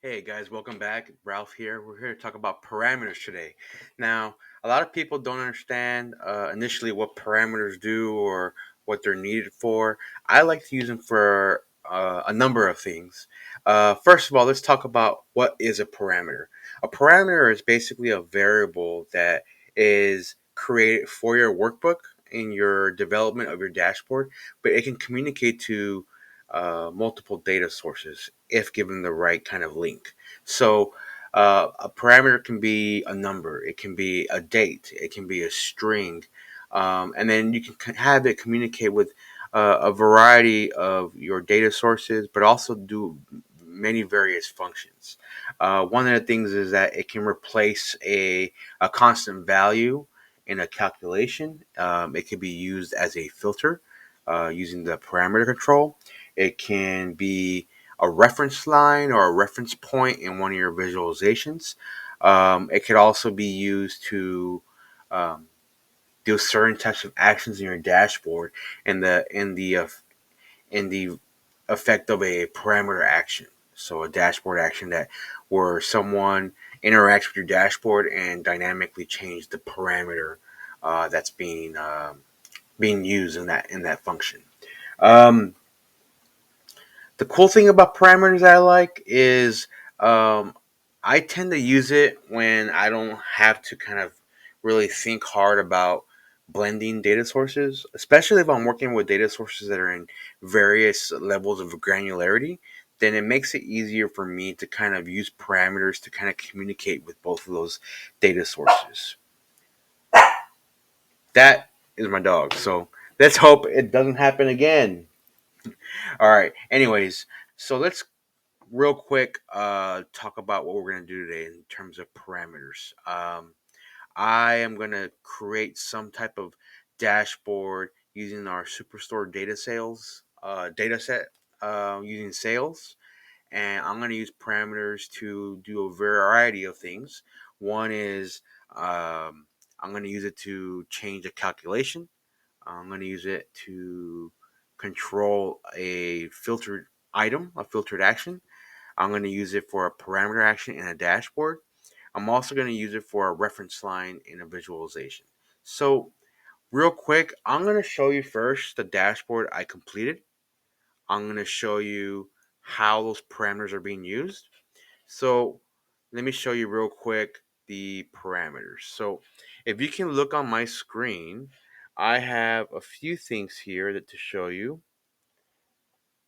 Hey guys, welcome back. Ralph here. We're here to talk about parameters today. Now, a lot of people don't understand initially what parameters do or what they're needed for. I like to use them for a number of things. First of all, let's talk about what is a parameter. A parameter is basically a variable that is created for your workbook in your development of your dashboard, but it can communicate to multiple data sources if given the right kind of link. So a parameter can be a number, it can be a date, it can be a string, and then you can have it communicate with a variety of your data sources, but also do many various functions. One of the things is that it can replace a constant value in a calculation. It can be used as a filter using the parameter control. It can be a reference line or a reference point in one of your visualizations. It could also be used to um, do certain types of actions in your dashboard in the effect of a parameter action. So a dashboard action that where someone interacts with your dashboard and dynamically change the parameter that's being used in that function. Um, the cool thing about parameters I like is um, I tend to use it when I don't have to kind of really think hard about blending data sources, especially if I'm working with data sources that are in various levels of granularity. Then it makes it easier for me to kind of use parameters to kind of communicate with both of those data sources. That is my dog. So let's hope it doesn't happen again. All right. Anyways, so let's real quick talk about what we're going to do today in terms of parameters. I am going to create some type of dashboard using our superstore data set using sales, and I'm going to use parameters to do a variety of things. One is I'm going to use it to change a calculation. I'm going to use it to control a filtered item, a filtered action. I'm going to use it for a parameter action in a dashboard. I'm also going to use it for a reference line in a visualization. So, real quick, I'm going to show you first the dashboard I completed. I'm going to show you how those parameters are being used. So, let me show you real quick the parameters. So, if you can look on my screen, I have a few things here that to show you.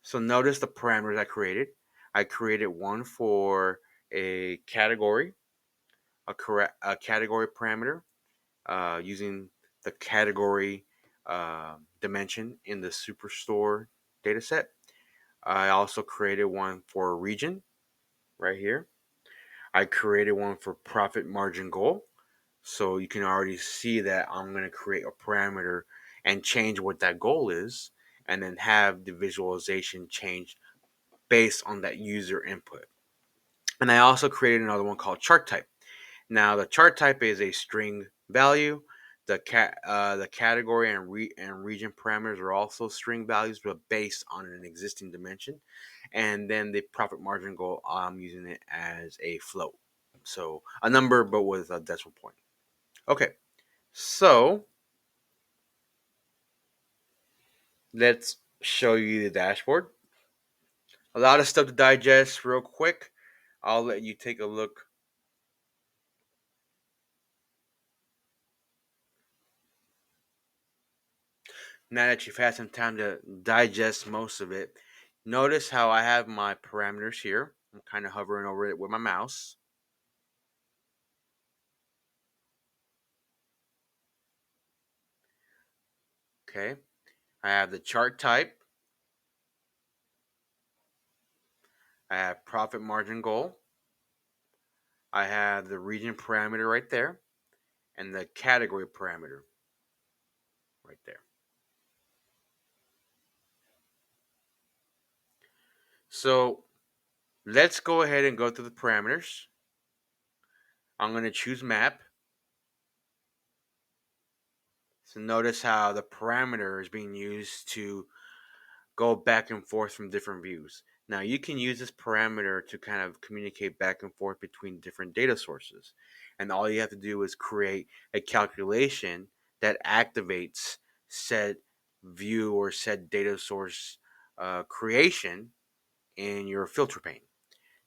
So notice the parameters I created. I created one for a category, a category parameter using the category dimension in the Superstore dataset. I also created one for a region right here. I created one for profit margin goal. So you can already see that I'm going to create a parameter and change what that goal is, and then have the visualization change based on that user input. And I also created another one called chart type. Now the chart type is a string value. The category and region parameters are also string values, but based on an existing dimension. And then the profit margin goal, I'm using it as a float, so a number but with a decimal point. Okay, so let's show you the dashboard. A lot of stuff to digest real quick. I'll let you take a look. Now that you've had some time to digest most of it, notice how I have my parameters here. I'm kind of hovering over it with my mouse. Okay. I have the chart type. I have profit margin goal. I have the region parameter right there and the category parameter right there. So let's go ahead and go through the parameters. I'm going to choose map. So notice how the parameter is being used to go back and forth from different views. Now you can use this parameter to kind of communicate back and forth between different data sources. And all you have to do is create a calculation that activates said view or said data source creation in your filter pane.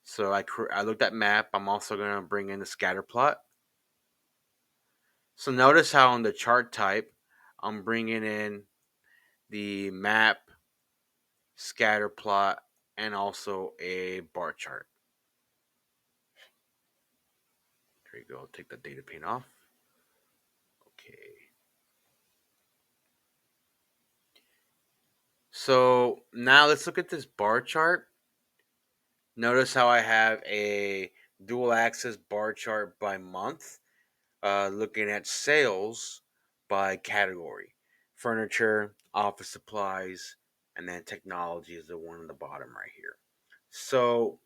So I looked at map. I'm also going to bring in the scatter plot. So notice how on the chart type, I'm bringing in the map, scatter plot, and also a bar chart. There you go. Take the data pane off. Okay. So now let's look at this bar chart. Notice how I have a dual axis bar chart by month, looking at sales by category. Furniture, office supplies, and then technology is the one on the bottom right here. So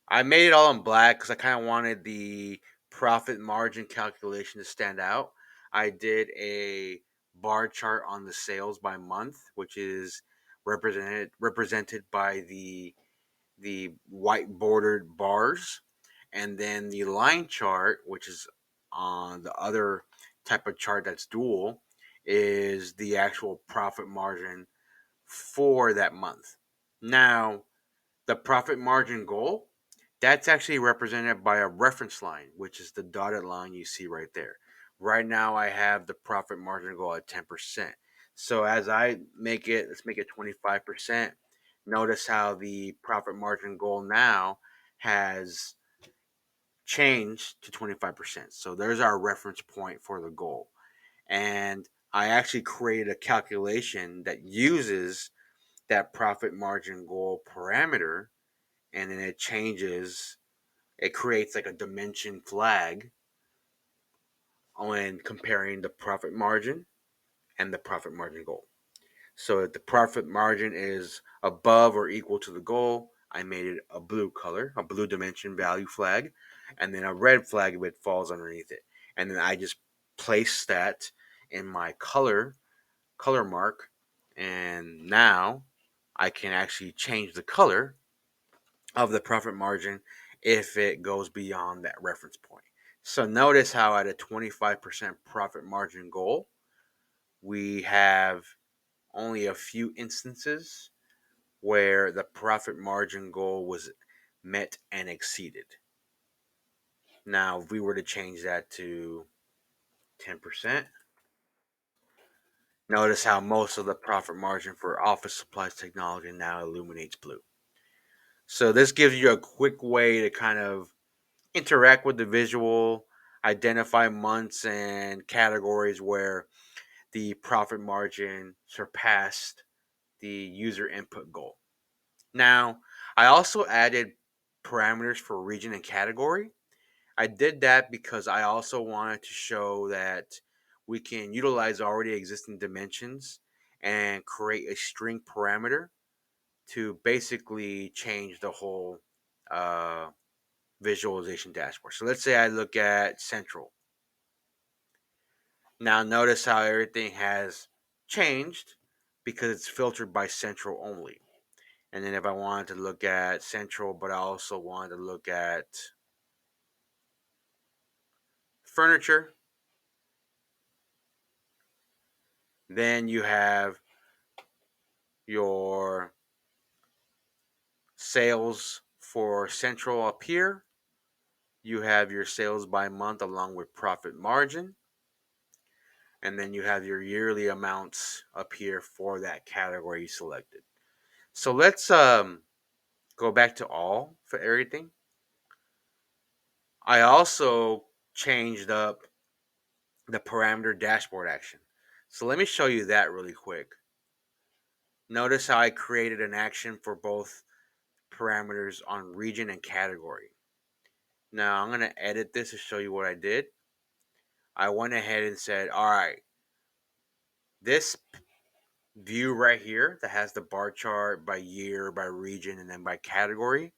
I made it all in black because I kind of wanted the profit margin calculation to stand out. I did a bar chart on the sales by month, which is represented by the white bordered bars, and then the line chart, which is on the other type of chart that's dual, is the actual profit margin for that month. Now, the profit margin goal, that's actually represented by a reference line, which is the dotted line you see right there. Right now, I have the profit margin goal at 10%. So as I make it, let's make it 25%. Notice how the profit margin goal now has changed to 25%. So there's our reference point for the goal. And I actually created a calculation that uses that profit margin goal parameter, and then it creates like a dimension flag when comparing the profit margin and the profit margin goal. So if the profit margin is above or equal to the goal, I made it a blue color, a blue dimension value flag, and then a red flag if it falls underneath it. And then I just place that in my color mark, and now I can actually change the color of the profit margin if it goes beyond that reference point. So notice how at a 25% profit margin goal, we have only a few instances where the profit margin goal was met and exceeded. Now, if we were to change that to 10%, notice how most of the profit margin for office supplies technology now illuminates blue. So this gives you a quick way to kind of interact with the visual, identify months and categories where the profit margin surpassed the user input goal. Now, I also added parameters for region and category. I did that because I also wanted to show that we can utilize already existing dimensions and create a string parameter to basically change the whole uh, visualization dashboard. So let's say I look at Central. Now notice how everything has changed because it's filtered by Central only. And then if I wanted to look at Central, but I also wanted to look at furniture, then you have your sales for Central up here. You have your sales by month along with profit margin. And then you have your yearly amounts up here for that category you selected. So let's go back to all for everything. I also changed up the parameter dashboard action. So let me show you that really quick. Notice how I created an action for both parameters on region and category. Now I'm going to edit this to show you what I did. I went ahead and said, all right, this view right here that has the bar chart by year, by region, and then by category,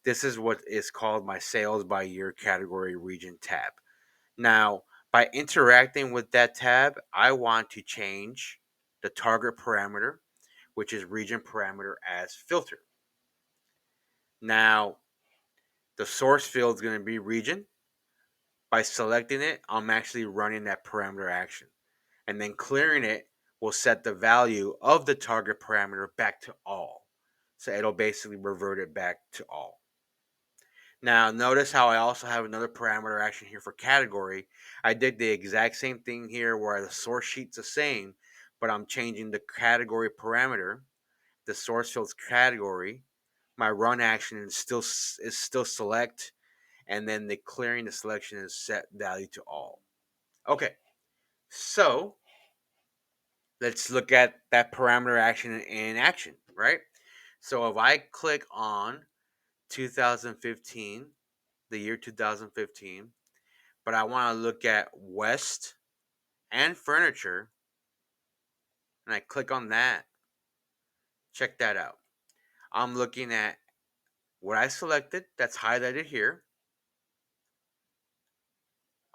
this is what is called my sales by year, category, region tab. Now, by interacting with that tab, I want to change the target parameter which is region parameter as filter. Now, the source field is going to be region. By selecting it, I'm actually running that parameter action. And then clearing it will set the value of the target parameter back to all. So it'll basically revert it back to all. Now, notice how I also have another parameter action here for category. I did the exact same thing here where the source sheet's the same, but I'm changing the category parameter, the source field's category. My run action is still select, and then the clearing the selection is set value to all. Okay, so let's look at that parameter action in action, right? So if I click on 2015, the year 2015, but I want to look at West and furniture, and I click on that, check that out. I'm looking at what I selected, that's highlighted here,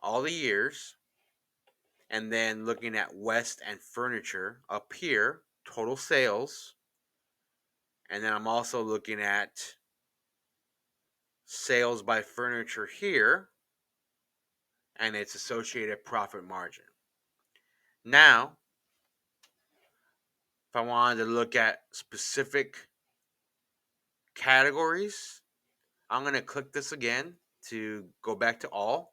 all the years, and then looking at West and furniture up here, total sales, and then I'm also looking at sales by furniture here and its associated profit margin. Now, if I wanted to look at specific categories, I'm going to click this again to go back to all.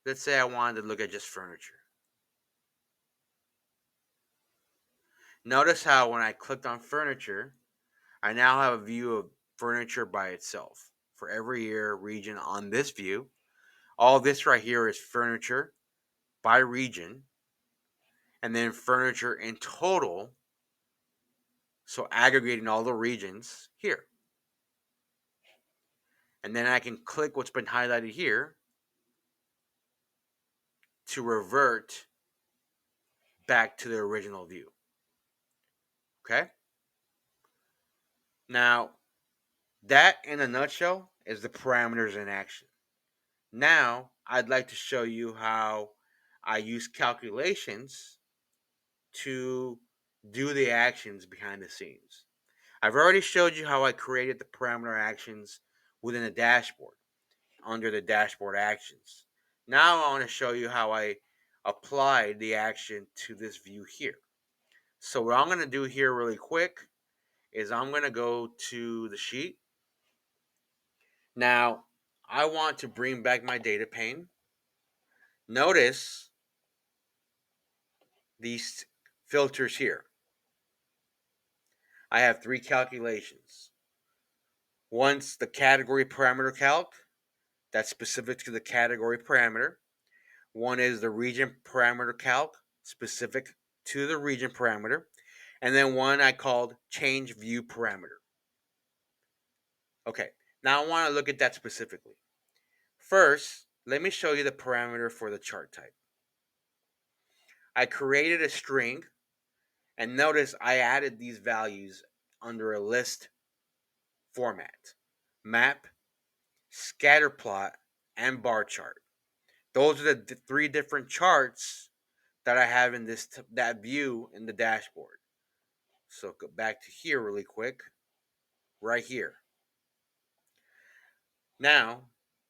Let's say I wanted to look at just furniture. Notice how when I clicked on furniture, I now have a view of furniture by itself. For every year region on this view, all this right here is furniture by region, and then furniture in total, so aggregating all the regions here. And then I can click what's been highlighted here to revert back to the original view. Okay? Now, that in a nutshell is the parameters in action. Now, I'd like to show you how I use calculations to do the actions behind the scenes. I've already showed you how I created the parameter actions within a dashboard under the dashboard actions. Now I want to show you how I applied the action to this view here. So what I'm going to do here really quick is I'm going to go to the sheet. Now I want to bring back my data pane. Notice these filters here. I have three calculations. One's the category parameter calc, that's specific to the category parameter. One is the region parameter calc, specific to the region parameter. And then one I called change view parameter. Okay, now I want to look at that specifically. First, let me show you the parameter for the chart type. I created a string, and notice I added these values under a list format: map, scatter plot, and bar chart. Those are the three different charts that I have in that view in the dashboard. So go back to here really quick, right here. Now,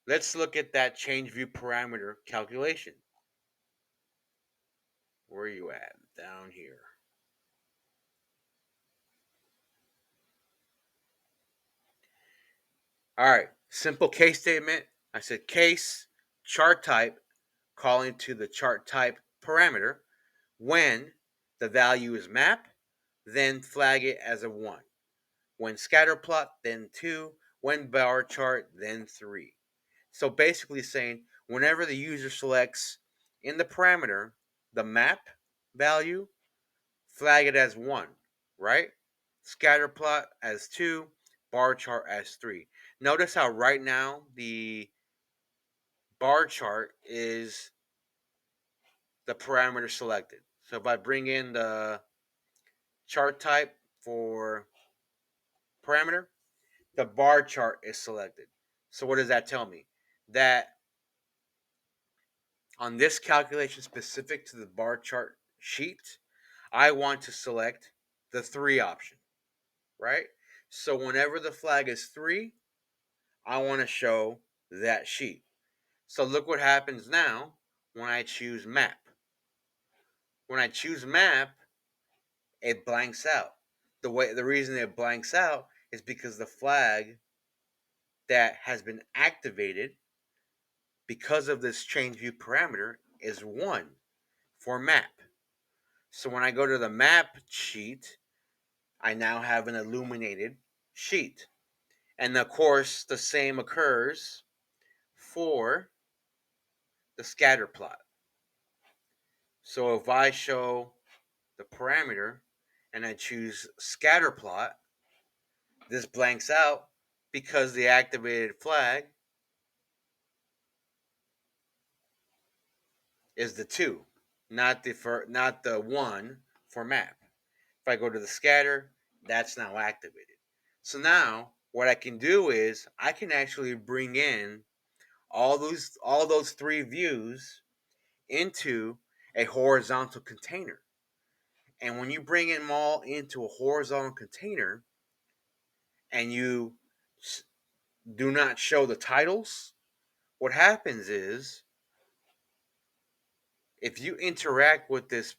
let's look at that change view parameter calculation. Where are you at? Down here. All right, simple case statement. I said case, chart type, calling to the chart type parameter. When the value is map, then flag it as a 1. When scatter plot, then 2. When bar chart, then 3. So basically saying whenever the user selects in the parameter the map value, flag it as 1, right? Scatter plot as 2, bar chart as 3. Notice how right now the bar chart is the parameter selected. So if I bring in the chart type for parameter, the bar chart is selected. So what does that tell me? That on this calculation specific to the bar chart sheet, I want to select the 3 option, right? So whenever the flag is 3, I want to show that sheet. So look what happens now when I choose map. When I choose map, it blanks out. The reason it blanks out is because the flag that has been activated because of this change view parameter is 1 for map. So when I go to the map sheet, I now have an illuminated sheet. And of course, the same occurs for the scatter plot. So if I show the parameter and I choose scatter plot, this blanks out because the activated flag is the 2, not the 1 for map. If I go to the scatter, that's now activated. So now what I can do is I can actually bring in all those 3 views into a horizontal container. And when you bring them all into a horizontal container and you do not show the titles, what happens is if you interact with this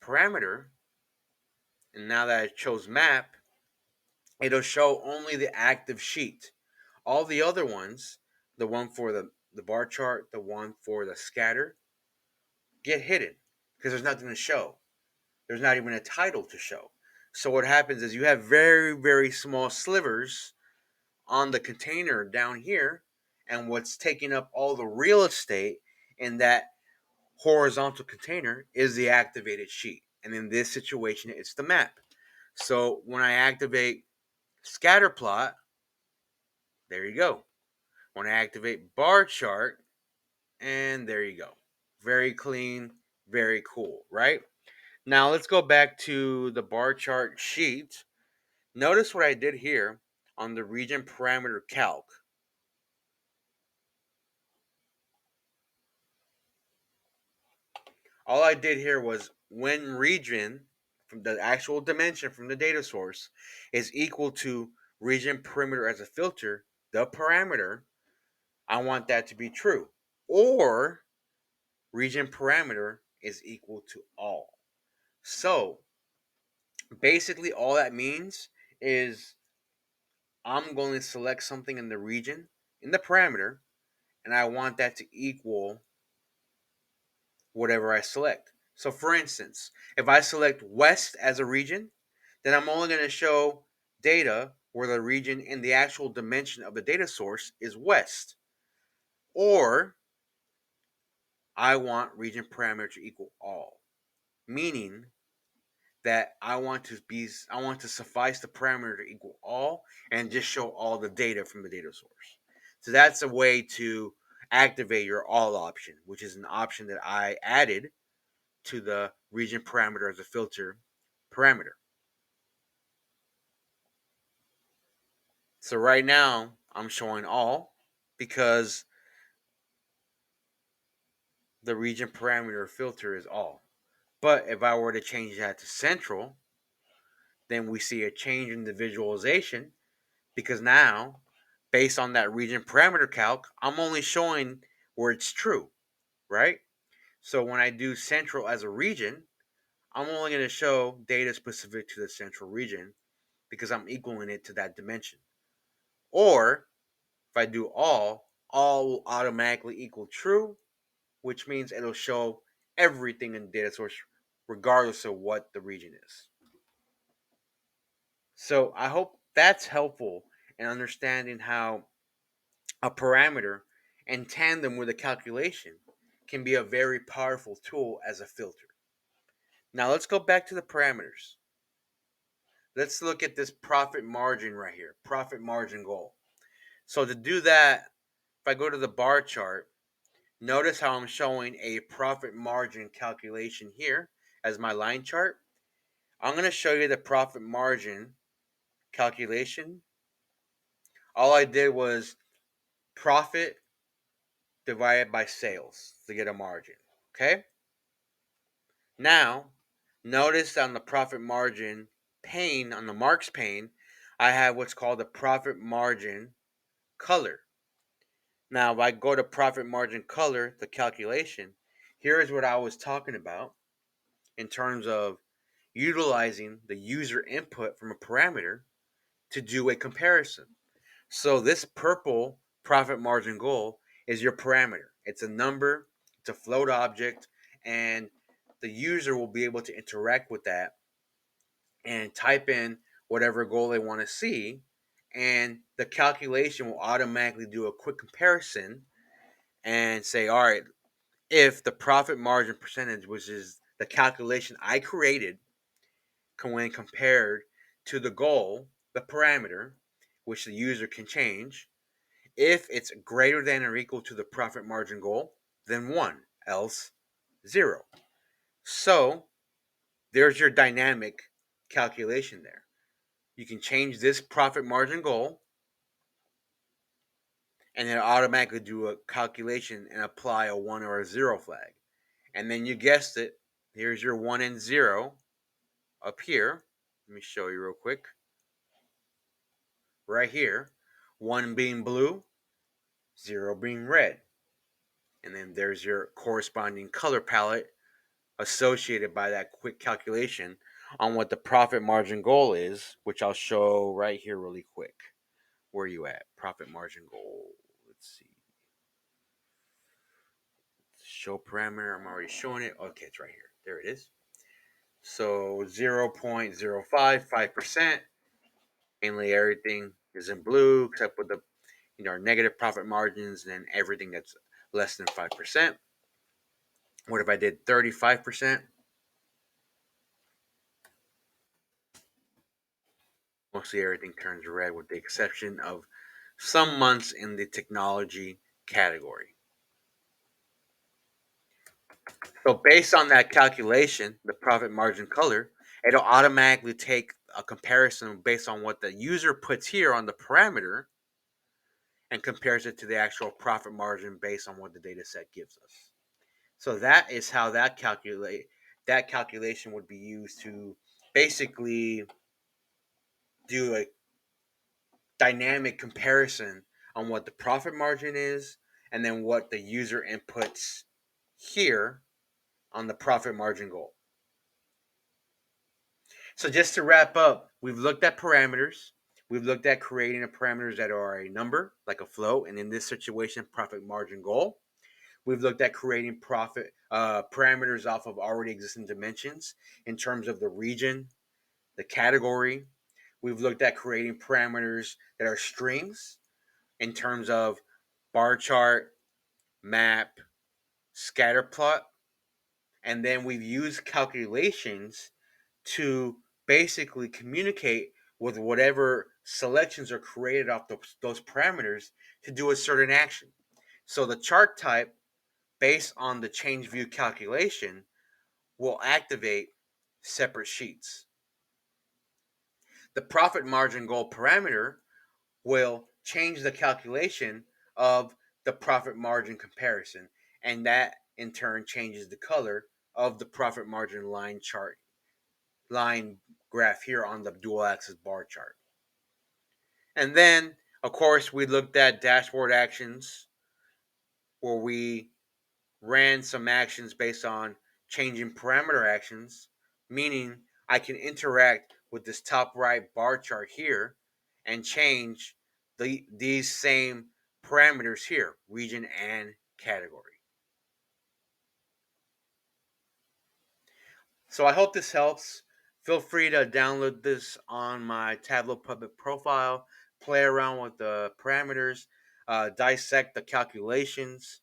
parameter, and now that I chose map, it'll show only the active sheet. All the other ones, the one for the bar chart, the one for the scatter, get hidden because there's nothing to show. There's not even a title to show. So what happens is you have very, very small slivers on the container down here, and what's taking up all the real estate in that horizontal container is the activated sheet. And in this situation, it's the map. So when I activate scatter plot, there you go. When I activate bar chart, and there you go. Very clean, very cool, right? Now let's go back to the bar chart sheet. Notice what I did here on the region parameter calc. All I did here was when region from the actual dimension from the data source is equal to region perimeter as a filter, the parameter, I want that to be true. Or region parameter is equal to all. So basically all that means is I'm going to select something in the region, in the parameter, and I want that to equal whatever I select. So for instance, if I select West as a region, then I'm only going to show data where the region in the actual dimension of the data source is West. Or I want region parameter to equal all, meaning that I want to suffice the parameter to equal all and just show all the data from the data source. So that's a way to activate your all option, which is an option that I added to the region parameter as a filter parameter. So right now I'm showing all because the region parameter filter is all. But if I were to change that to central, then we see a change in the visualization because now, based on that region parameter calc, I'm only showing where it's true, right? So when I do central as a region, I'm only going to show data specific to the central region because I'm equaling it to that dimension. Or if I do all will automatically equal true, which means it'll show everything in the data source regardless of what the region is. So I hope that's helpful in understanding how a parameter in tandem with a calculation can be a very powerful tool as a filter. Now let's go back to the parameters. Let's look at this profit margin right here, profit margin goal. So to do that, if I go to the bar chart, notice how I'm showing a profit margin calculation here as my line chart. I'm going to show you the profit margin calculation. All I did was profit divided by sales to get a margin. Okay? Now, notice on the profit margin pane, on the marks pane, I have what's called the profit margin color. Now, if I go to profit margin color, the calculation, here is what I was talking about in terms of utilizing the user input from a parameter to do a comparison. So this purple profit margin goal is your parameter. It's a number, it's a float object, and the user will be able to interact with that and type in whatever goal they want to see, and the calculation will automatically do a quick comparison and say, all right, if the profit margin percentage, which is the calculation I created, when compared to the goal, the parameter, which the user can change, if it's greater than or equal to the profit margin goal, then 1, else 0. So there's your dynamic calculation there. You can change this profit margin goal and then automatically do a calculation and apply a 1 or a 0 flag. And then you guessed it, here's your 1 and 0 up here. Let me show you real quick. Right here, 1 being blue, 0 being red. And then there's your corresponding color palette associated by that quick calculation on what the profit margin goal is, which I'll show right here really quick. Where are you at? Profit margin goal. Let's see. Show parameter. I'm already showing it. Okay, it's right here. There it is. So 0.05, 5%. Mainly everything is in blue except with the our negative profit margins and then everything that's less than 5%. What if I did 35%? Mostly everything turns red with the exception of some months in the technology category. So based on that calculation, the profit margin color, it'll automatically take a comparison based on what the user puts here on the parameter and compares it to the actual profit margin based on what the data set gives us. So that is how that calculation would be used to basically do a dynamic comparison on what the profit margin is and then what the user inputs here on the profit margin goal. So just to wrap up, we've looked at parameters. We've looked at creating a parameters that are a number, like a float, and in this situation, profit margin goal. We've looked at creating profit parameters off of already existing dimensions in terms of the region, the category. We've looked at creating parameters that are strings in terms of bar chart, map, scatter plot, and then we've used calculations to basically communicate with whatever selections are created off those parameters to do a certain action. So the chart type, based on the change view calculation, will activate separate sheets. The profit margin goal parameter will change the calculation of the profit margin comparison, and that in turn changes the color of the profit margin line graph here on the dual axis bar chart. And then, of course, we looked at dashboard actions where we ran some actions based on changing parameter actions, meaning I can interact with this top right bar chart here and change these same parameters here, region and category. So I hope this helps. Feel free to download this on my Tableau public profile, play around with the parameters, dissect the calculations,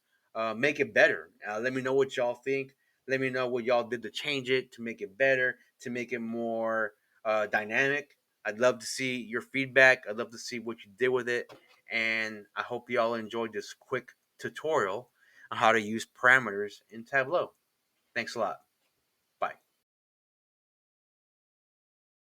make it better. Let me know what y'all think. Let me know what y'all did to change it, to make it better, to make it more dynamic. I'd love to see your feedback. I'd love to see what you did with it. And I hope y'all enjoyed this quick tutorial on how to use parameters in Tableau. Thanks a lot.